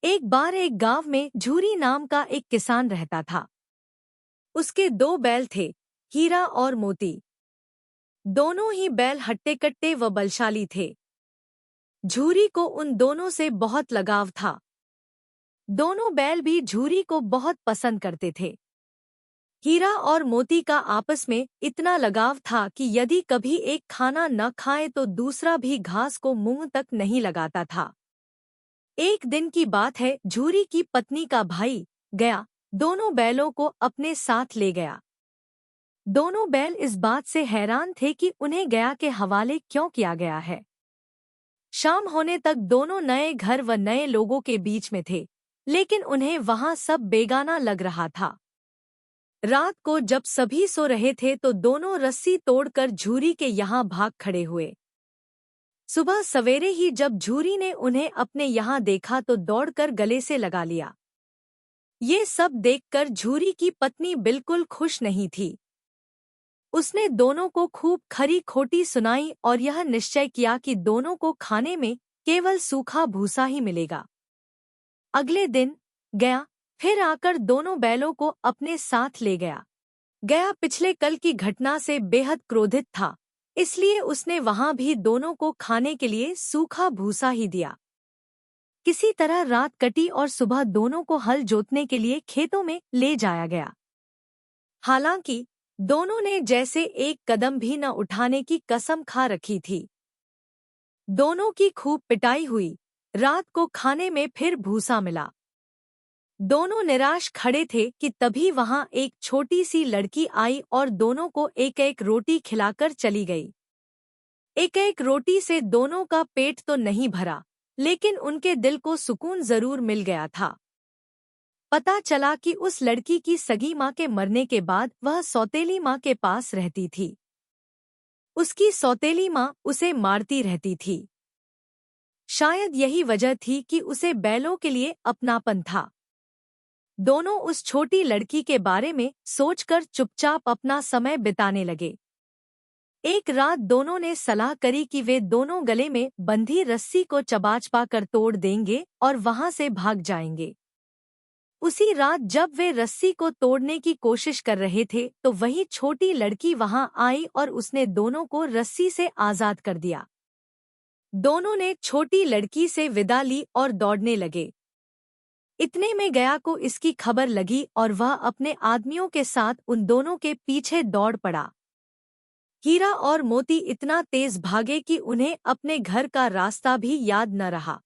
एक बार एक गांव में झूरी नाम का एक किसान रहता था। उसके दो बैल थे, हीरा और मोती। दोनों ही बैल हट्टे-कट्टे व बलशाली थे। झूरी को उन दोनों से बहुत लगाव था। दोनों बैल भी झूरी को बहुत पसंद करते थे। हीरा और मोती का आपस में इतना लगाव था कि यदि कभी एक खाना न खाए तो दूसरा भी घास को मुंह तक नहीं लगाता था। एक दिन की बात है, झूरी की पत्नी का भाई गया दोनों बैलों को अपने साथ ले गया। दोनों बैल इस बात से हैरान थे कि उन्हें गया के हवाले क्यों किया गया है। शाम होने तक दोनों नए घर व नए लोगों के बीच में थे, लेकिन उन्हें वहां सब बेगाना लग रहा था। रात को जब सभी सो रहे थे तो दोनों रस्सी तोड़कर झूरी के यहाँ भाग खड़े हुए। सुबह सवेरे ही जब झूरी ने उन्हें अपने यहाँ देखा तो दौड़कर गले से लगा लिया। ये सब देखकर झूरी की पत्नी बिल्कुल खुश नहीं थी। उसने दोनों को खूब खरी खोटी सुनाई और यह निश्चय किया कि दोनों को खाने में केवल सूखा भूसा ही मिलेगा। अगले दिन गया फिर आकर दोनों बैलों को अपने साथ ले गया। गया पिछले कल की घटना से बेहद क्रोधित था, इसलिए उसने वहां भी दोनों को खाने के लिए सूखा भूसा ही दिया। किसी तरह रात कटी और सुबह दोनों को हल जोतने के लिए खेतों में ले जाया गया। हालांकि दोनों ने जैसे एक कदम भी न उठाने की कसम खा रखी थी। दोनों की खूब पिटाई हुई। रात को खाने में फिर भूसा मिला। दोनों निराश खड़े थे कि तभी वहां एक छोटी सी लड़की आई और दोनों को एक एक रोटी खिलाकर चली गई। एक एक रोटी से दोनों का पेट तो नहीं भरा, लेकिन उनके दिल को सुकून जरूर मिल गया था। पता चला कि उस लड़की की सगी माँ के मरने के बाद वह सौतेली माँ के पास रहती थी। उसकी सौतेली माँ उसे मारती रहती थी। शायद यही वजह थी कि उसे बैलों के लिए अपनापन था। दोनों उस छोटी लड़की के बारे में सोचकर चुपचाप अपना समय बिताने लगे। एक रात दोनों ने सलाह करी कि वे दोनों गले में बंधी रस्सी को चबा कर तोड़ देंगे और वहां से भाग जाएंगे। उसी रात जब वे रस्सी को तोड़ने की कोशिश कर रहे थे तो वही छोटी लड़की वहां आई और उसने दोनों को रस्सी से आजाद कर दिया। दोनों ने छोटी लड़की से विदा ली और दौड़ने लगे। इतने में गया को इसकी खबर लगी और वह अपने आदमियों के साथ उन दोनों के पीछे दौड़ पड़ा। हीरा और मोती इतना तेज भागे कि उन्हें अपने घर का रास्ता भी याद न रहा।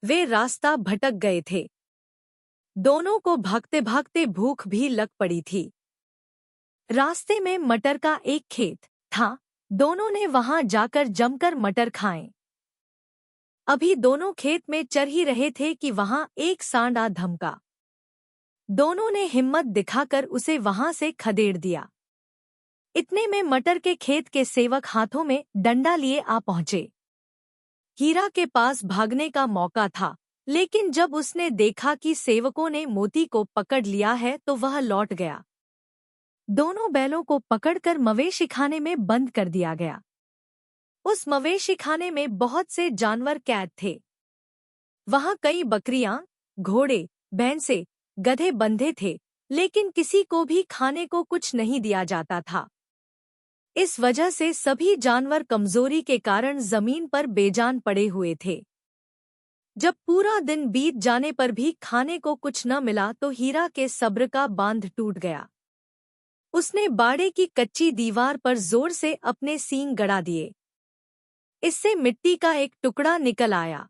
वे रास्ता भटक गए थे। दोनों को भागते भागते भूख भी लग पड़ी थी। रास्ते में मटर का एक खेत था। दोनों ने वहां जाकर जमकर मटर खाए। अभी दोनों खेत में चर ही रहे थे कि वहां एक सांड धमका। दोनों ने हिम्मत दिखाकर उसे वहां से खदेड़ दिया। इतने में मटर के खेत के सेवक हाथों में डंडा लिए आ पहुंचे। हीरा के पास भागने का मौका था, लेकिन जब उसने देखा कि सेवकों ने मोती को पकड़ लिया है तो वह लौट गया। दोनों बैलों को पकड़कर मवेशीखाने में बंद कर दिया गया। उस मवेशीखाने में बहुत से जानवर कैद थे। वहां कई बकरियां, घोड़े, भैंसे, गधे बंधे थे, लेकिन किसी को भी खाने को कुछ नहीं दिया जाता था। इस वजह से सभी जानवर कमजोरी के कारण जमीन पर बेजान पड़े हुए थे। जब पूरा दिन बीत जाने पर भी खाने को कुछ न मिला तो हीरा के सब्र का बांध टूट गया। उसने बाड़े की कच्ची दीवार पर जोर से अपने सींग गड़ा दिए। इससे मिट्टी का एक टुकड़ा निकल आया।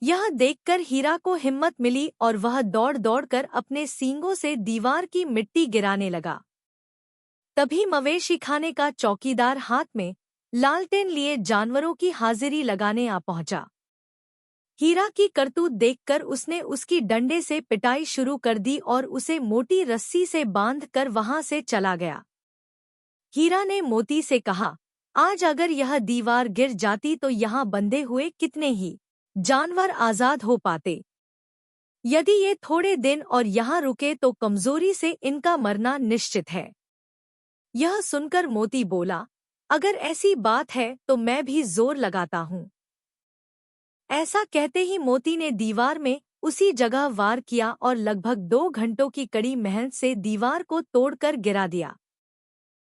यह देखकर हीरा को हिम्मत मिली और वह दौड़ दौड़कर अपने सींगों से दीवार की मिट्टी गिराने लगा। तभी मवेशीखाने का चौकीदार हाथ में लालटेन लिए जानवरों की हाजिरी लगाने आ पहुंचा। हीरा की करतूत देखकर उसने उसकी डंडे से पिटाई शुरू कर दी और उसे मोटी रस्सी से बांध कर वहां से चला गया। हीरा ने मोती से कहा, आज अगर यह दीवार गिर जाती तो यहाँ बंधे हुए कितने ही जानवर आजाद हो पाते। यदि ये थोड़े दिन और यहाँ रुके तो कमजोरी से इनका मरना निश्चित है। यह सुनकर मोती बोला, अगर ऐसी बात है तो मैं भी जोर लगाता हूँ। ऐसा कहते ही मोती ने दीवार में उसी जगह वार किया और लगभग 2 घंटों की कड़ी मेहनत से दीवार को तोड़कर गिरा दिया।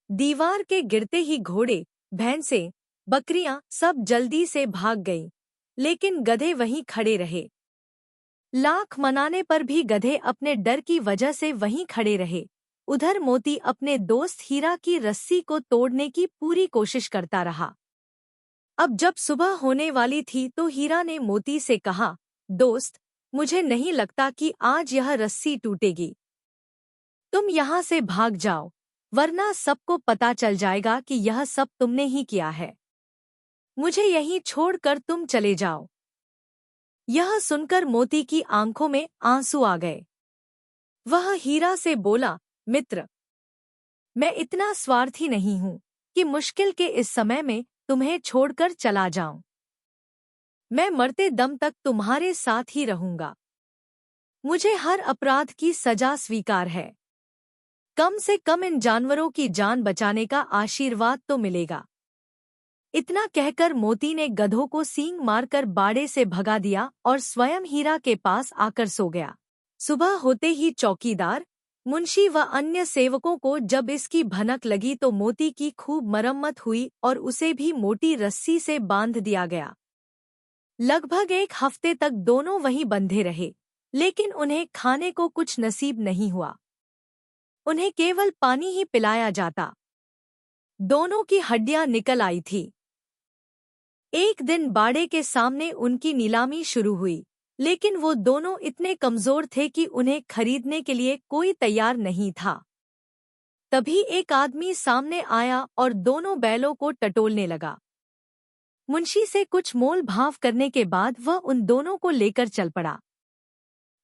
दीवार के गिरते ही घोड़े, भैंसें, बकरियां सब जल्दी से भाग गईं, लेकिन गधे वहीं खड़े रहे। लाख मनाने पर भी गधे अपने डर की वजह से वहीं खड़े रहे। उधर मोती अपने दोस्त हीरा की रस्सी को तोड़ने की पूरी कोशिश करता रहा। अब जब सुबह होने वाली थी तो हीरा ने मोती से कहा, दोस्त, मुझे नहीं लगता कि आज यह रस्सी टूटेगी। तुम यहाँ से भाग जाओ, वरना सबको पता चल जाएगा कि यह सब तुमने ही किया है। मुझे यहीं छोड़कर तुम चले जाओ। यह सुनकर मोती की आंखों में आंसू आ गए। वह हीरा से बोला, मित्र, मैं इतना स्वार्थी नहीं हूं कि मुश्किल के इस समय में तुम्हें छोड़कर चला जाऊं। मैं मरते दम तक तुम्हारे साथ ही रहूंगा। मुझे हर अपराध की सजा स्वीकार है। कम से कम इन जानवरों की जान बचाने का आशीर्वाद तो मिलेगा। इतना कहकर मोती ने गधों को सींग मारकर बाड़े से भगा दिया और स्वयं हीरा के पास आकर सो गया। सुबह होते ही चौकीदार, मुंशी व अन्य सेवकों को जब इसकी भनक लगी तो मोती की खूब मरम्मत हुई और उसे भी मोटी रस्सी से बांध दिया गया। लगभग 1 हफ्ते तक दोनों वहीं बंधे रहे, लेकिन उन्हें खाने को कुछ नसीब नहीं हुआ। उन्हें केवल पानी ही पिलाया जाता। दोनों की हड्डियां निकल आई थी। एक दिन बाड़े के सामने उनकी नीलामी शुरू हुई, लेकिन वो दोनों इतने कमजोर थे कि उन्हें खरीदने के लिए कोई तैयार नहीं था। तभी एक आदमी सामने आया और दोनों बैलों को टटोलने लगा। मुंशी से कुछ मोल भाव करने के बाद वह उन दोनों को लेकर चल पड़ा।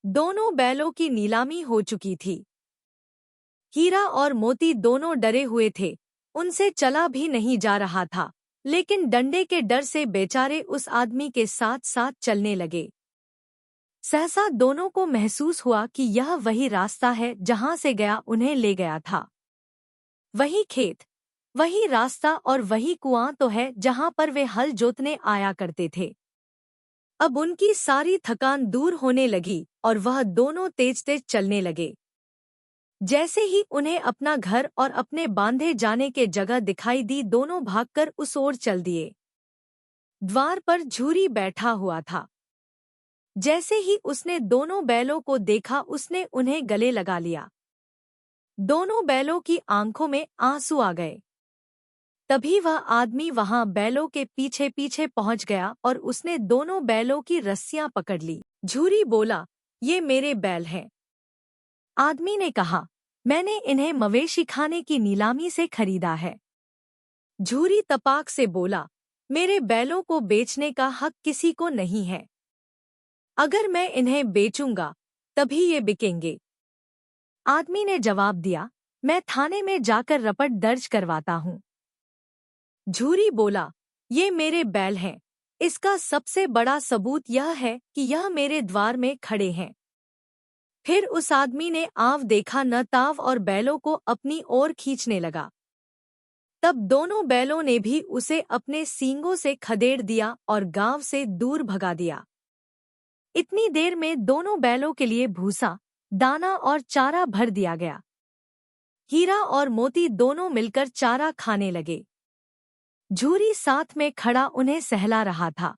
दोनों बैलों की नीलामी हो चुकी थी। हीरा और मोती दोनों डरे हुए थे। उनसे चला भी नहीं जा रहा था, लेकिन डंडे के डर से बेचारे उस आदमी के साथ साथ चलने लगे। सहसा दोनों को महसूस हुआ कि यह वही रास्ता है जहां से गया उन्हें ले गया था। वही खेत, वही रास्ता और वही कुआं तो है जहां पर वे हल जोतने आया करते थे। अब उनकी सारी थकान दूर होने लगी और वह दोनों तेज तेज चलने लगे। जैसे ही उन्हें अपना घर और अपने बांधे जाने के जगह दिखाई दी, दोनों भागकर उस ओर चल दिए। द्वार पर झूरी बैठा हुआ था। जैसे ही उसने दोनों बैलों को देखा, उसने उन्हें गले लगा लिया। दोनों बैलों की आंखों में आंसू आ गए। तभी वह आदमी वहां बैलों के पीछे पीछे पहुंच गया और उसने दोनों बैलों की रस्सियां पकड़ ली। झूरी बोला, ये मेरे बैल हैं। आदमी ने कहा, मैंने इन्हें मवेशी खाने की नीलामी से खरीदा है। झूरी तपाक से बोला, मेरे बैलों को बेचने का हक किसी को नहीं है। अगर मैं इन्हें बेचूंगा तभी ये बिकेंगे। आदमी ने जवाब दिया, मैं थाने में जाकर रपट दर्ज करवाता हूँ। झूरी बोला, ये मेरे बैल हैं। इसका सबसे बड़ा सबूत यह है कि यह मेरे द्वार में खड़े हैं। फिर उस आदमी ने आव देखा न ताव और बैलों को अपनी ओर खींचने लगा। तब दोनों बैलों ने भी उसे अपने सींगों से खदेड़ दिया और गांव से दूर भगा दिया। इतनी देर में दोनों बैलों के लिए भूसा, दाना और चारा भर दिया गया। हीरा और मोती दोनों मिलकर चारा खाने लगे। झूरी साथ में खड़ा उन्हें सहला रहा था।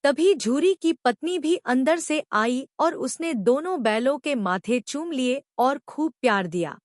तभी झूरी की पत्नी भी अंदर से आई और उसने दोनों बैलों के माथे चूम लिए और खूब प्यार दिया।